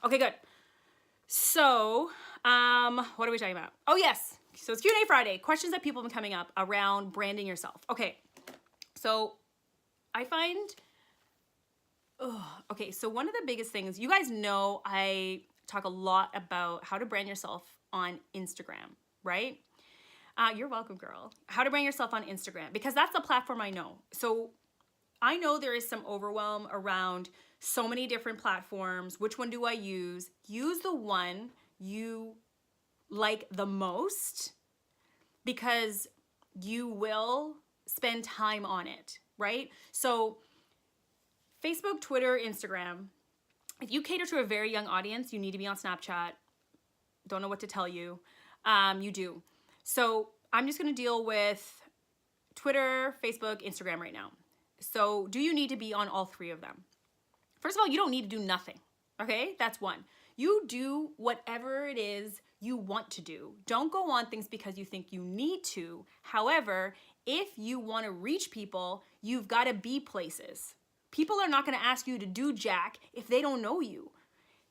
Okay, good. So, what are we talking about? Oh, yes. So it's Q&A Friday. Questions that people have been coming up around branding yourself. Okay. So I find, okay, so one of the biggest things, you guys know I talk a lot about how to brand yourself on Instagram, right? You're welcome, girl. How to brand yourself on Instagram, because that's the platform I know. So I know there is some overwhelm around so many different platforms. Which one do I use? Use the one you like the most, because you will spend time on it, right? So Facebook, Twitter, Instagram. If you cater to a very young audience, you need to be on Snapchat. Don't know what to tell you. You do. So I'm just going to deal with Twitter, Facebook, Instagram right now. So do you need to be on all three of them? First of all, you don't need to do nothing. Okay, that's one. You do whatever it is you want to do. Don't go on things because you think you need to. However, if you want to reach people, you've got to be places. People are not going to ask you to do jack if they don't know you.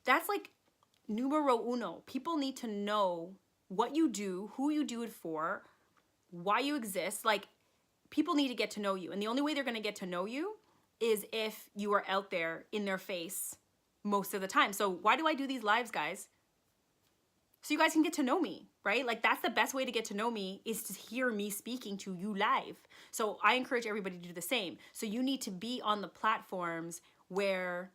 That's like numero uno. People need to know what you do, who you do it for, why you exist. Like, people need to get to know you. And the only way they're going to get to know you is if you are out there in their face most of the time. So why do I do these lives, guys? So you guys can get to know me, right? Like, that's the best way to get to know me, is to hear me speaking to you live. So I encourage everybody to do the same. So you need to be on the platforms where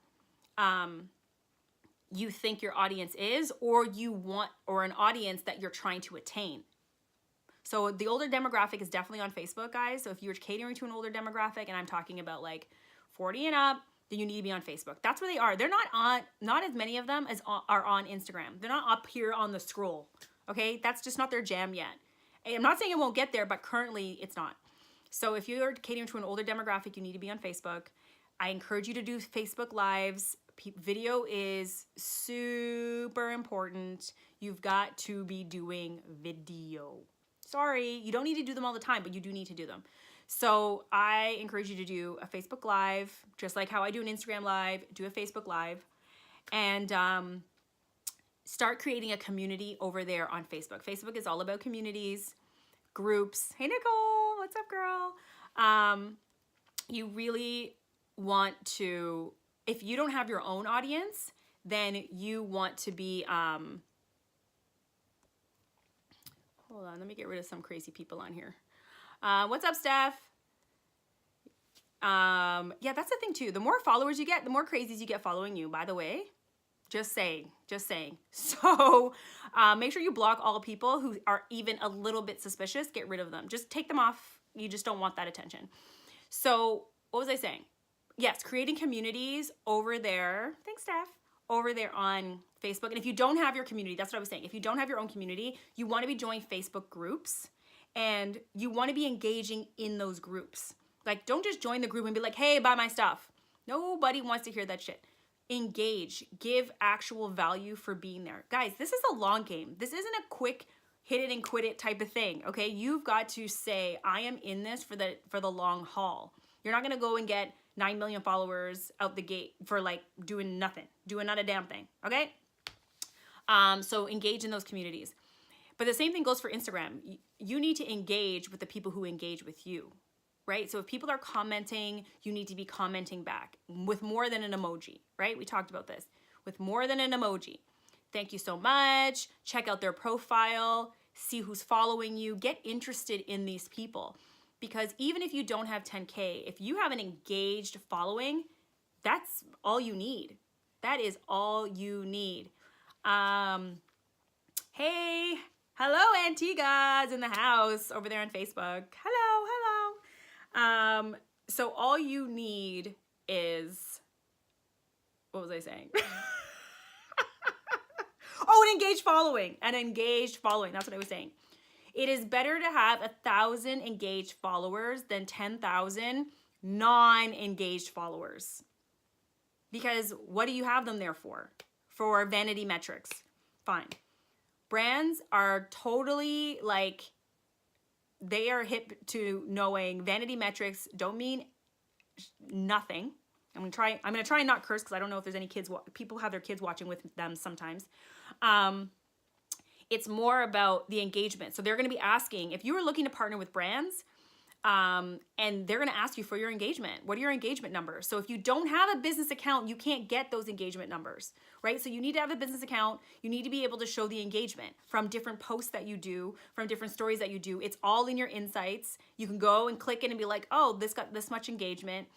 you think your audience is, or you want, or an audience that you're trying to attain. So the older demographic is definitely on Facebook, guys. So if you're catering to an older demographic, and I'm talking about like 40 and up, then you need to be on Facebook. That's where they are. They're not as many of them as are on Instagram. They're not up here on the scroll. Okay, that's just not their jam yet. I'm not saying it won't get there, but currently it's not. So if you're catering to an older demographic, you need to be on Facebook. I encourage you to do Facebook Lives. Video is super important. You've got to be doing video. Sorry, you don't need to do them all the time, but you do need to do them. So I encourage you to do a Facebook Live, just like how I do an Instagram Live, do a Facebook Live, and start creating a community over there on Facebook. Facebook is all about communities, groups. Hey, Nicole, what's up, girl? You really want to, if you don't have your own audience, then you want to be, hold on, let me get rid of some crazy people on here. What's up, Steph? Yeah, that's the thing too. The more followers you get, the more crazies you get following you, by the way. Just saying. So make sure you block all people who are even a little bit suspicious. Get rid of them. Just take them off. You just don't want that attention. So what was I saying? Yes, creating communities over there. Thanks, Steph. Over there on Facebook. And if you don't have your community, that's what I was saying. If you don't have your own community, you want to be joining Facebook groups, and you want to be engaging in those groups. Like, don't just join the group and be like, hey, buy my stuff. Nobody wants to hear that shit. Engage. Give actual value for being there. Guys, this is a long game. This isn't a quick hit it and quit it type of thing, okay? You've got to say, I am in this for the long haul. You're not going to go and get 9 million followers out the gate for like doing nothing, doing not a damn thing, okay? So engage in those communities. But the same thing goes for Instagram. You need to engage with the people who engage with you, right? So if people are commenting, you need to be commenting back with more than an emoji, right? We talked about this. With more than an emoji. Thank you so much. Check out their profile. See who's following you. Get interested in these people. Because even if you don't have 10K, if you have an engaged following, that's all you need. That is all you need. Hey, hello, Antigua's in the house over there on Facebook. Hello. So all you need is, what was I saying? Oh, an engaged following. An engaged following. That's what I was saying. It is better to have 1,000 engaged followers than 10,000 non-engaged followers. Because what do you have them there for? For vanity metrics. Fine. Brands are totally like, they are hip to knowing vanity metrics don't mean nothing. I'm gonna try and not curse because I don't know if there's any kids. People have their kids watching with them sometimes. It's more about the engagement. So they're gonna be asking if you are looking to partner with brands. And they're going to ask you for your engagement. What are your engagement numbers? So if you don't have a business account, you can't get those engagement numbers, right? So you need to have a business account. You need to be able to show the engagement from different posts that you do, from different stories that you do. It's all in your insights. You can go and click it and be like, oh, this got this much engagement.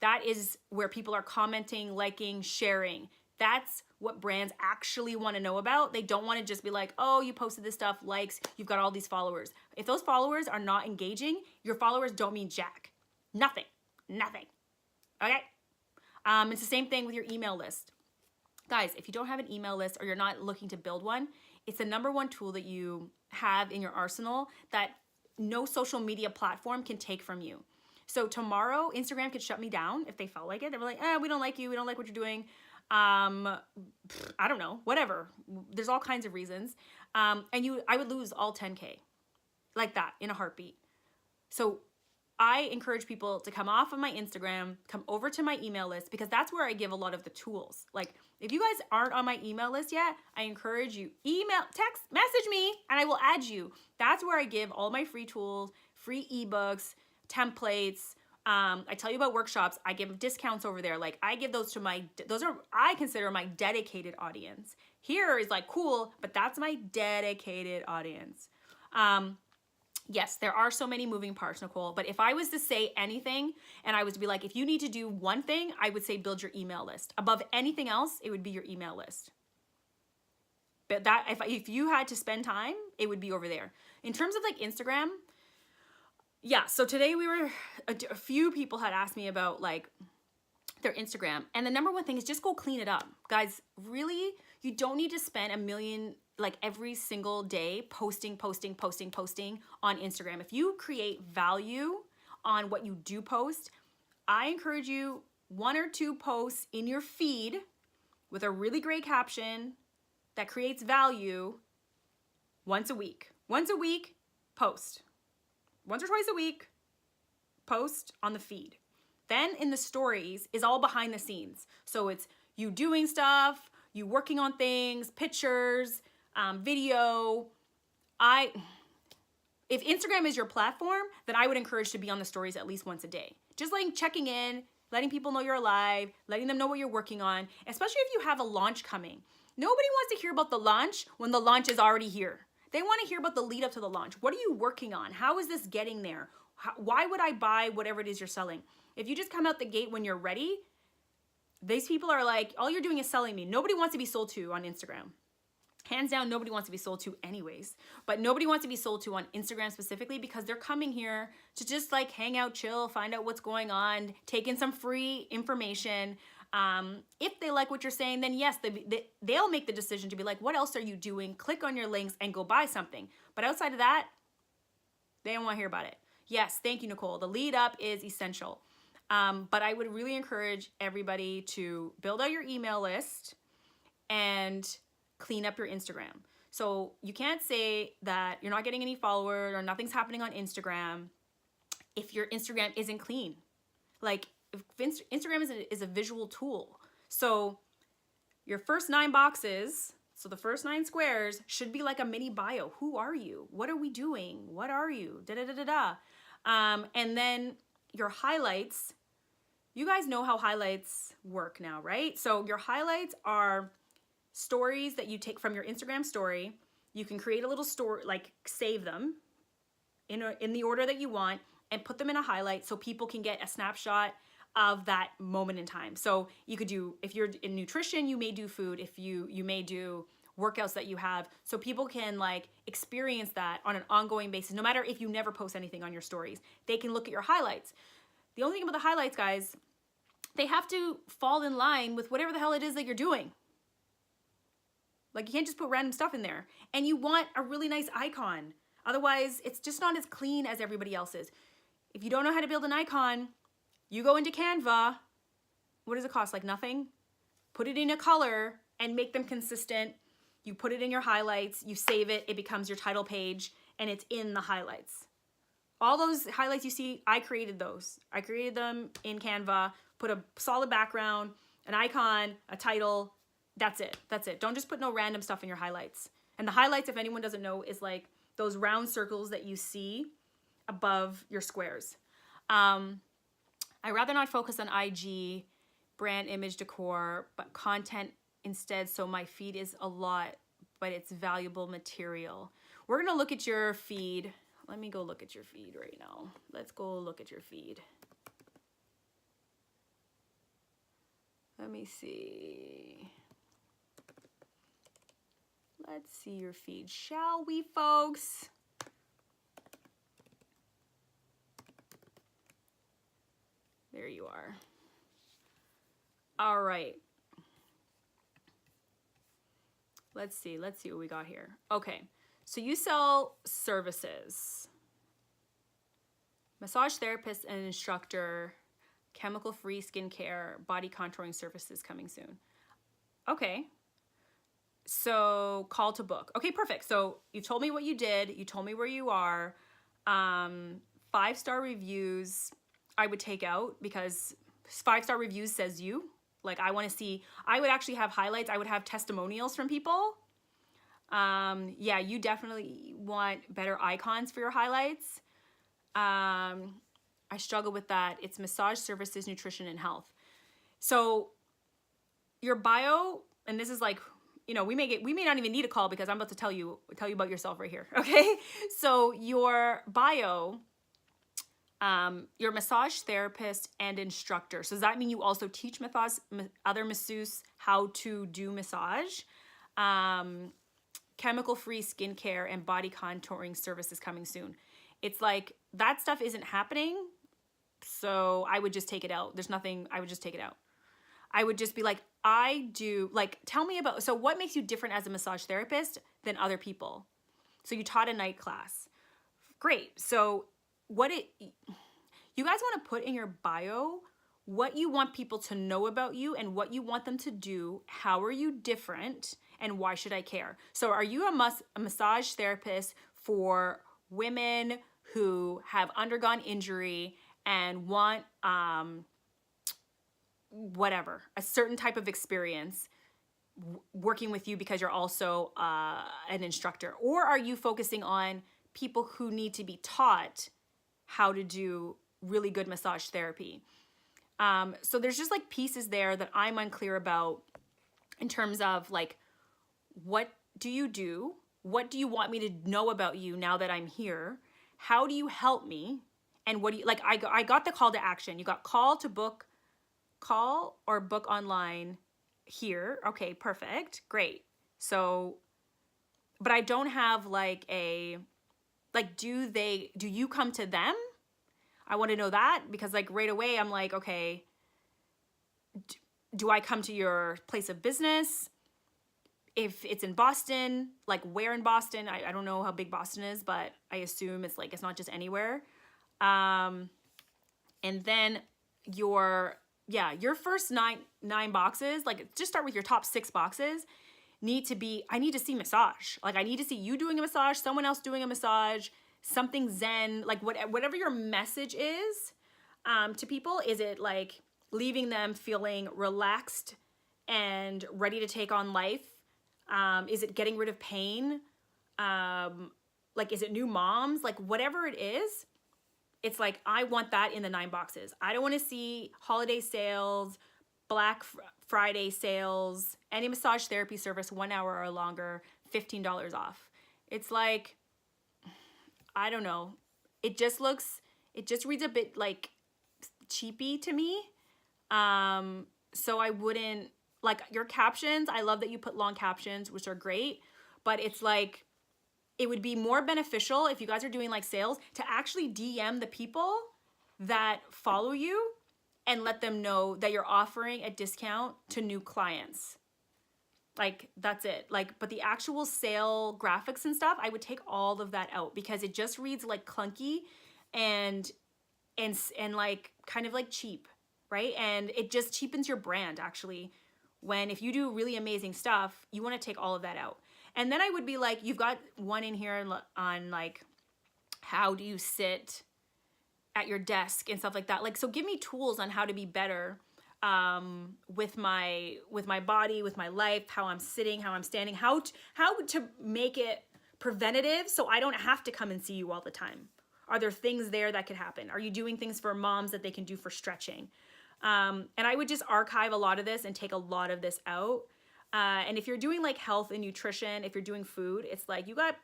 That is where people are commenting, liking, sharing. That's what brands actually want to know about. They don't want to just be like, oh, you posted this stuff, likes, you've got all these followers. If those followers are not engaging, your followers don't mean jack. Nothing. Okay? It's the same thing with your email list. Guys, if you don't have an email list or you're not looking to build one, it's the number one tool that you have in your arsenal that no social media platform can take from you. So tomorrow, Instagram could shut me down if they felt like it. They were like, we don't like you. We don't like what you're doing. I don't know, whatever. There's all kinds of reasons. I would lose all 10K like that in a heartbeat. So I encourage people to come off of my Instagram, come over to my email list, because that's where I give a lot of the tools. Like if you guys aren't on my email list yet, I encourage you, email, text, message me, and I will add you. That's where I give all my free tools, free ebooks, templates. I tell you about workshops. I give discounts over there. Like I give those to I consider my dedicated audience. Here is like cool, but that's my dedicated audience. Yes, there are so many moving parts, Nicole, but if I was to say anything and I was to be like, if you need to do one thing, I would say build your email list. Above anything else, it would be your email list. But that, if you had to spend time, it would be over there. In terms of like Instagram, yeah, so today a few people had asked me about like their Instagram. And the number one thing is just go clean it up. Guys, really, you don't need to spend $1 million like every single day posting on Instagram. If you create value on what you do post, I encourage you 1 or 2 posts in your feed with a really great caption that creates value once a week. Once a week, post. Once or twice a week, post on the feed. Then in the stories is all behind the scenes. So it's you doing stuff, you working on things, pictures, video. If Instagram is your platform, then I would encourage to be on the stories at least once a day. Just like checking in, letting people know you're alive, letting them know what you're working on, especially if you have a launch coming. Nobody wants to hear about the launch when the launch is already here. They want to hear about the lead up to the launch. What are you working on? How is this getting there? Why would I buy whatever it is you're selling? If you just come out the gate when you're ready, these people are like, all you're doing is selling me. Nobody wants to be sold to on Instagram. Hands down, nobody wants to be sold to anyways. But nobody wants to be sold to on Instagram specifically because they're coming here to just like hang out, chill, find out what's going on, take in some free information. If they like what you're saying, then yes, they'll make the decision to be like, what else are you doing? Click on your links and go buy something. But outside of that, they don't want to hear about it. Yes, thank you, Nicole. The lead up is essential. But I would really encourage everybody to build out your email list and clean up your Instagram. So you can't say that you're not getting any followers or nothing's happening on Instagram if your Instagram isn't clean. Like if Instagram is a visual tool. So your first 9 boxes, so the first 9 squares should be like a mini bio. Who are you? What are we doing? What are you? And then your highlights, you guys know how highlights work now, right? So your highlights are stories that you take from your Instagram story. You can create a little story, like save them in the order that you want and put them in a highlight so people can get a snapshot of that moment in time. So you could do, if you're in nutrition, you may do food. If you may do workouts that you have, so people can like experience that on an ongoing basis. No matter if you never post anything on your stories, they can look at your highlights. The only thing about the highlights, guys, they have to fall in line with whatever the hell it is that you're doing. Like you can't just put random stuff in there. And you want a really nice icon. Otherwise, it's just not as clean as everybody else's. If you don't know how to build an icon, you go into Canva. What does it cost? Like nothing? Put it in a color and make them consistent. You put it in your highlights, you save it, it becomes your title page, and it's in the highlights. All those highlights you see, I created those. I created them in Canva, Put a solid background, an icon, a title. That's it. That's it. Don't just put no random stuff in your highlights. And the highlights, if anyone doesn't know, is like those round circles that you see above your squares. I rather not focus on IG, brand image decor, but content instead. So my feed is a lot, but it's valuable material. We're going to look at your feed. Let me go look at your feed right now. Let's go look at your feed. Let me see. Let's see your feed, shall we, folks? There you are. All right. Let's see what we got here. Okay, so you sell services. Massage therapist and instructor, chemical-free skincare, body contouring services coming soon. Okay. So call to book. Okay, perfect. So you told me what you did. You told me where you are. 5-star reviews I would take out, because 5-star reviews says you. Like, I want to see, I would actually have highlights. I would have testimonials from people. Yeah, you definitely want better icons for your highlights. I struggle with that. It's massage services, nutrition, and health. So your bio, and this is like, you know, we may not even need a call, because I'm about to tell you about yourself right here. Okay. So your bio, you're a massage therapist and instructor. So does that mean you also teach other masseuses how to do massage? Chemical-free skincare and body contouring services coming soon. It's like, that stuff isn't happening. So I would just take it out. There's nothing, I would just take it out. I would just be like, tell me about, so what makes you different as a massage therapist than other people? So you taught a night class. Great. So you guys want to put in your bio what you want people to know about you and what you want them to do. How are you different? And why should I care? So are you a massage therapist for women who have undergone injury and want, whatever, a certain type of experience working with you because you're also an instructor? Or are you focusing on people who need to be taught how to do really good massage therapy? So there's just like pieces there that I'm unclear about in terms of like, what do you do? What do you want me to know about you now that I'm here? How do you help me? And what do you, like, I got the call to action. You got call or book online here. Okay, perfect. Great. So, but I don't have like do you come to them? I want to know that, because like right away I'm like, okay, do I come to your place of business? If it's in Boston, like where in Boston? I don't know how big Boston is, but I assume it's like, it's not just anywhere. And then your first nine boxes, like just start with your top 6 boxes, I need to see massage. Like I need to see you doing a massage, someone else doing a massage, something zen, like whatever your message is to people. Is it like leaving them feeling relaxed and ready to take on life? Is it getting rid of pain? Like, is it new moms? Like whatever it is, it's like, I want that in the 9 boxes. I don't want to see holiday sales, Black Friday sales, any massage therapy service 1 hour or longer, $15 off. It's like, I don't know. It just reads a bit like cheapy to me. So I wouldn't, like your captions, I love that you put long captions, which are great, but it's like, it would be more beneficial if you guys are doing like sales to actually DM the people that follow you and let them know that you're offering a discount to new clients. Like that's it. Like, but the actual sale graphics and stuff, I would take all of that out, because it just reads like clunky and like kind of like cheap, right? And it just cheapens your brand actually. When if you do really amazing stuff, you want to take all of that out. And then I would be like, you've got one in here on like, how do you sit at your desk and stuff like that? Like, so give me tools on how to be better with my body, with my life, how I'm sitting, how I'm standing, how to make it preventative so I don't have to come and see you all the time. Are there things there that could happen? Are you doing things for moms that they can do for stretching? And I would just archive a lot of this and take a lot of this out. And if you're doing like health and nutrition, if you're doing food, it's like you got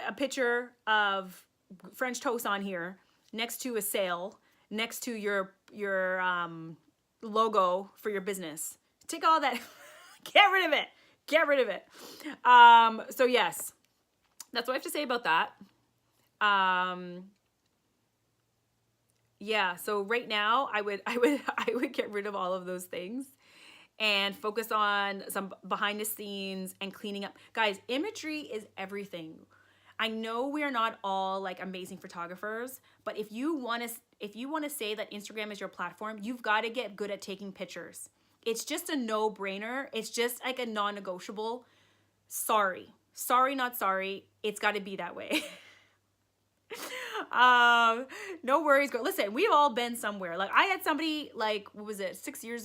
a picture of French toast on here next to a sale, next to your logo for your business. Take all that, get rid of it. Get rid of it. So yes, that's what I have to say about that. Yeah, so right now I would get rid of all of those things and focus on some behind the scenes and cleaning up. Guys, imagery is everything. I know we are not all like amazing photographers, but if you want to say that Instagram is your platform, you've got to get good at taking pictures. It's just a no-brainer. It's just like a non-negotiable. Sorry, not sorry. It's got to be that way. No worries, girl. Listen, we've all been somewhere. Like I had somebody like, what was it, 6 or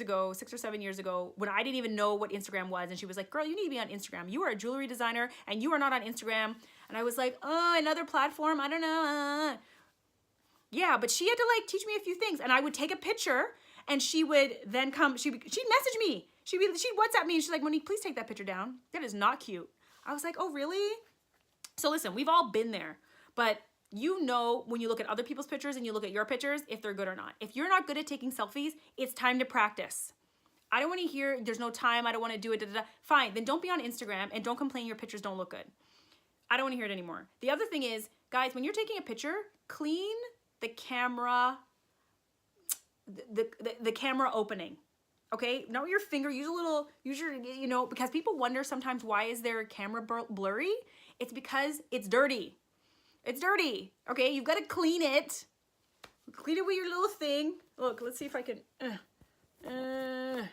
7 years ago, when I didn't even know what Instagram was. And she was like, girl, you need to be on Instagram. You are a jewelry designer and you are not on Instagram. And I was like, oh, another platform. I don't know. Yeah, but she had to like teach me a few things. And I would take a picture and she would then come, she'd message me. She'd WhatsApp me and she's like, Monique, please take that picture down. That is not cute. I was like, oh, really? So listen, we've all been there. But you know when you look at other people's pictures and you look at your pictures, if they're good or not. If you're not good at taking selfies, it's time to practice. I don't want to hear, there's no time, I don't want to do it, da, da, da. Fine, then don't be on Instagram and don't complain your pictures don't look good. I don't want to hear it anymore. The other thing is, guys, when you're taking a picture, clean the camera, the camera opening. Okay, not with your finger, use your, because people wonder sometimes why is their camera blurry? It's because it's dirty. It's dirty, okay? You've got to clean it. Clean it with your little thing. Look, let's see if I can, I don't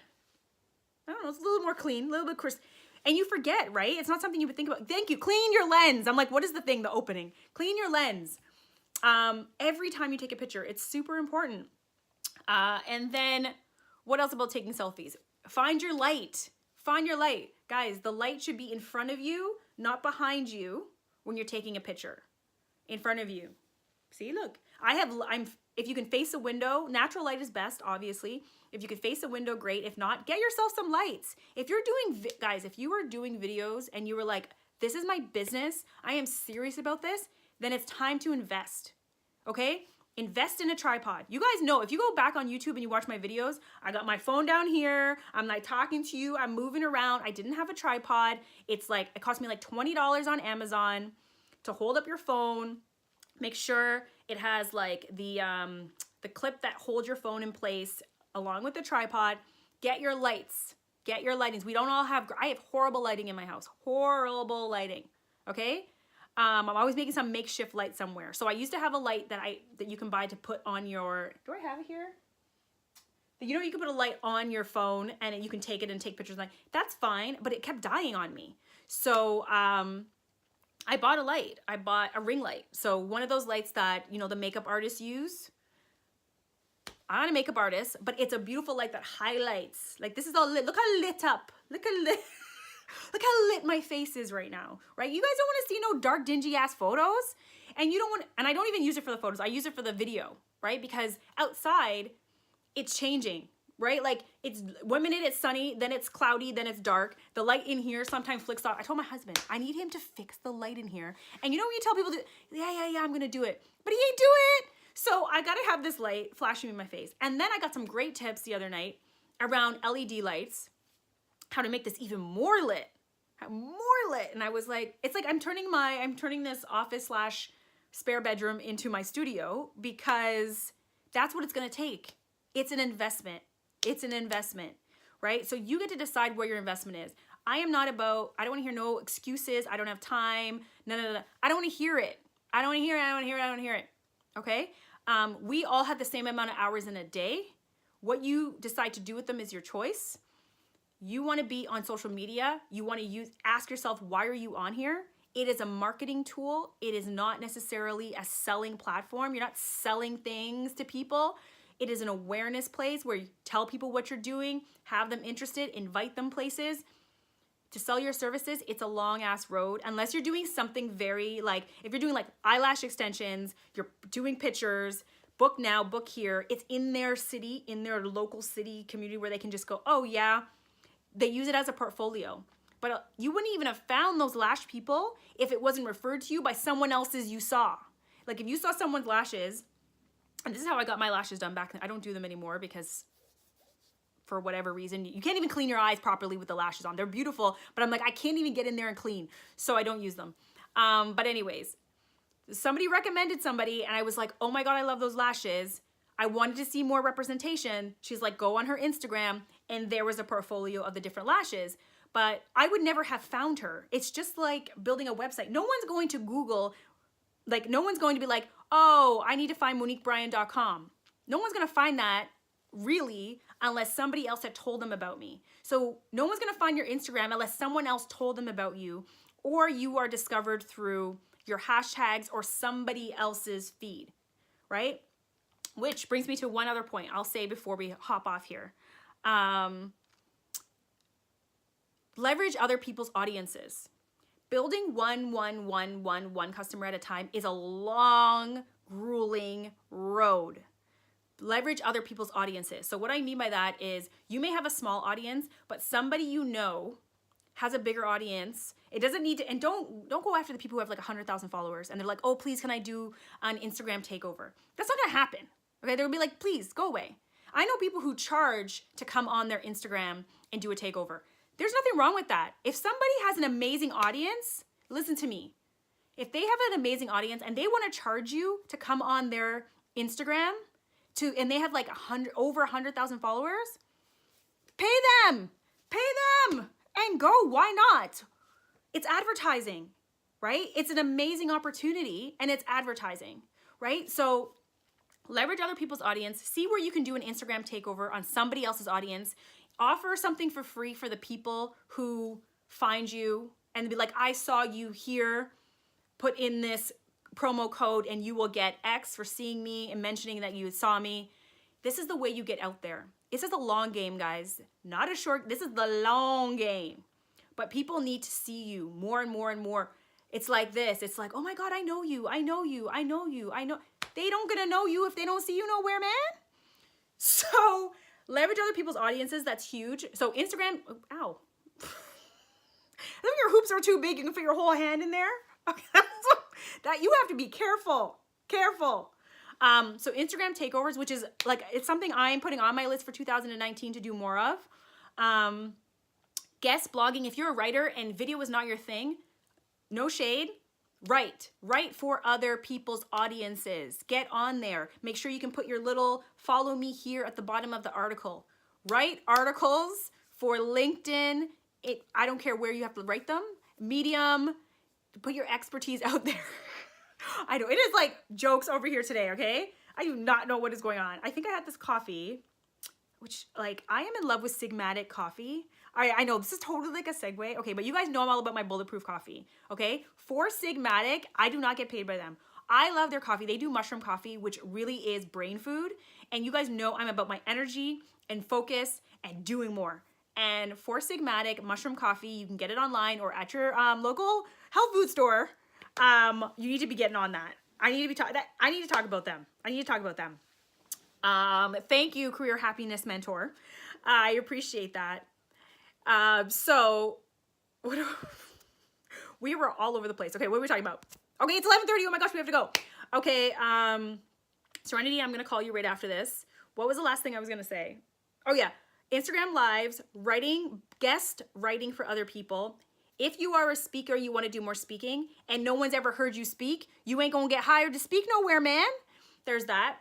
know, it's a little more clean, a little bit crisp. And you forget, right? It's not something you would think about. Thank you, clean your lens. I'm like, what is the thing, the opening? Clean your lens. Every time you take a picture, it's super important. And then what else about taking selfies? Find your light. Find your light. Guys, the light should be in front of you, not behind you when you're taking a picture. In front of you. See, look. If you can face a window, natural light is best, obviously. If you can face a window, great. If not, get yourself some lights. If you're doing, guys, if you are doing videos and you were like, this is my business, I am serious about this, then it's time to invest. Okay? Invest in a tripod. You guys know, if you go back on YouTube and you watch my videos, I got my phone down here. I'm like talking to you. I'm moving around. I didn't have a tripod. It's like, it cost me like $20 on Amazon to hold up your phone. Make sure it has like the clip that holds your phone in place along with the tripod. Get your lights. Get your lightings. We don't all have, I have horrible lighting in my house. Horrible lighting. Okay? I'm always making some makeshift light somewhere. So I used to have a light that you can buy to put on your, do I have it here? You can put a light on your phone and you can take it and take pictures. Like, that's fine, but it kept dying on me. So I bought a light. I bought a ring light. So one of those lights that, the makeup artists use. I'm not a makeup artist, but it's a beautiful light that highlights. Like, this is all lit. Look how lit up. Look how lit my face is right now, right? You guys don't want to see no dark, dingy ass photos. And I don't even use it for the photos. I use it for the video, right? Because outside, it's changing, right? Like, it's 1 minute it's sunny, then it's cloudy, then it's dark. The light in here sometimes flicks off. I told my husband, I need him to fix the light in here. And when you tell people, yeah, I'm gonna do it. But he ain't do it. So I gotta have this light flashing in my face. And then I got some great tips the other night around LED lights, how to make this even more lit. And I was like, it's like I'm turning this office / spare bedroom into my studio because that's what it's gonna take. It's an investment. It's an investment, right? So you get to decide where your investment is. I don't want to hear no excuses. I don't have time. No. I don't want to hear it. I don't want to hear it. Okay? We all have the same amount of hours in a day. What you decide to do with them is your choice. You want to be on social media. You want to ask yourself, why are you on here? It is a marketing tool. It is not necessarily a selling platform. You're not selling things to people. It is an awareness place where you tell people what you're doing, have them interested, invite them places to sell your services. It's a long ass road unless you're doing something very like, if you're doing like eyelash extensions, you're doing pictures, book now, book here. It's in their city, in their local city community where they can just go, oh yeah, they use it as a portfolio. But you wouldn't even have found those lash people if it wasn't referred to you by someone else's you saw. Like if you saw someone's lashes, and this is how I got my lashes done back then. I don't do them anymore because for whatever reason, you can't even clean your eyes properly with the lashes on. They're beautiful, but I'm like, I can't even get in there and clean. So I don't use them. But anyways, somebody recommended somebody and I was like, oh my God, I love those lashes. I wanted to see more representation. She's like, go on her Instagram. And there was a portfolio of the different lashes. But I would never have found her. It's just like building a website. No one's going to Google, like no one's going to be like, oh, I need to find MoniqueBryan.com. No one's going to find that really unless somebody else had told them about me. So no one's going to find your Instagram unless someone else told them about you or you are discovered through your hashtags or somebody else's feed, right? Which brings me to one other point I'll say before we hop off here. Leverage other people's audiences. Building one customer at a time is a long, grueling road. Leverage other people's audiences. So what I mean by that is you may have a small audience, but somebody you know has a bigger audience. It doesn't need to, and don't go after the people who have like 100,000 followers and they're like, oh, please, can I do an Instagram takeover? That's not gonna happen. Okay, they'll be like, please go away. I know people who charge to come on their Instagram and do a takeover. There's nothing wrong with that. If somebody has an amazing audience, listen to me. If they have an amazing audience and they want to charge you to come on their Instagram and they have like over 100,000 followers, pay them, and go. Why not? It's advertising, right? It's an amazing opportunity and it's advertising, right? So leverage other people's audience, see where you can do an Instagram takeover on somebody else's audience, offer something for free for the people who find you and be like, I saw you here, put in this promo code and you will get X for seeing me and mentioning that you saw me. This is the way you get out there. This is a long game, guys. Not a short, this is the long game. But people need to see you more and more and more. It's like this. It's like, oh my God, I know you. I know you. I know you. I know. They don't gonna know you if they don't see you nowhere, man. So leverage other people's audiences. That's huge. So Instagram, ow. I think your hoops are too big. You can fit your whole hand in there. Okay. That you have to be careful. So Instagram takeovers, which is like, it's something I'm putting on my list for 2019 to do more of. Guest blogging. If you're a writer and video is not your thing, no shade. Write for other people's audiences. Get on there. Make sure you can put your little follow me here at the bottom of the article. Write articles for LinkedIn. I don't care where you have to write them. Medium. Put your expertise out there. I know it is like jokes over here today, okay? I do not know what is going on. I think I had this coffee, which like I am in love with Sigmatic coffee. All right, I know this is totally like a segue. Okay, but you guys know I'm all about my bulletproof coffee, okay? For Sigmatic, I do not get paid by them. I love their coffee. They do mushroom coffee, which really is brain food. And you guys know I'm about my energy and focus and doing more. And for Sigmatic mushroom coffee, you can get it online or at your local health food store. You need to be getting on that. I need to talk about them. Thank you, Career Happiness Mentor. I appreciate that. So we were all over the place. Okay, what were we talking about? Okay, it's 11:30. Oh my gosh, we have to go. Okay, Serenity, I'm gonna call you right after this. What was the last thing I was gonna say? Oh yeah, Instagram Lives, guest writing for other people. If you are a speaker, you want to do more speaking, and no one's ever heard you speak, you ain't gonna get hired to speak nowhere, man. There's that.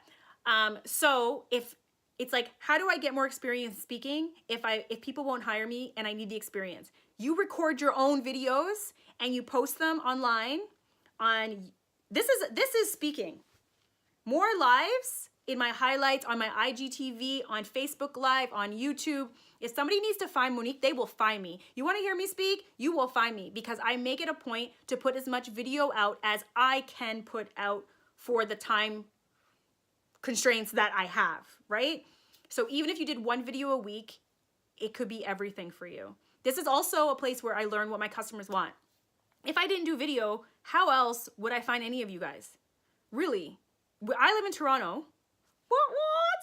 So if it's like, how do I get more experience speaking if people won't hire me and I need the experience? You record your own videos and you post them online on, this is speaking. More lives in my highlights, on my IGTV, on Facebook Live, on YouTube. If somebody needs to find Monique, they will find me. You want to hear me speak? You will find me because I make it a point to put as much video out as I can put out for the time constraints that I have, right? So even if you did one video a week, it could be everything for you. This is also a place where I learn what my customers want. If I didn't do video, how else would I find any of you guys? Really? I live in Toronto. What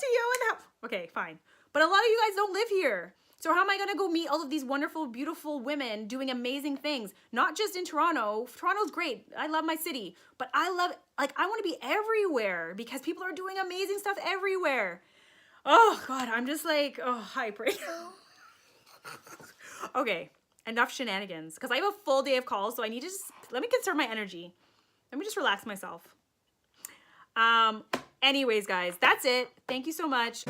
to you and how? Okay, fine. But a lot of you guys don't live here. So how am I gonna go meet all of these wonderful, beautiful women doing amazing things? Not just in Toronto. Toronto's great. I love my city. But I wanna be everywhere because people are doing amazing stuff everywhere. Oh God, I'm just like, hype right now. Okay, enough shenanigans. Because I have a full day of calls, so I need to let me conserve my energy. Let me just relax myself. Anyways, guys, that's it. Thank you so much.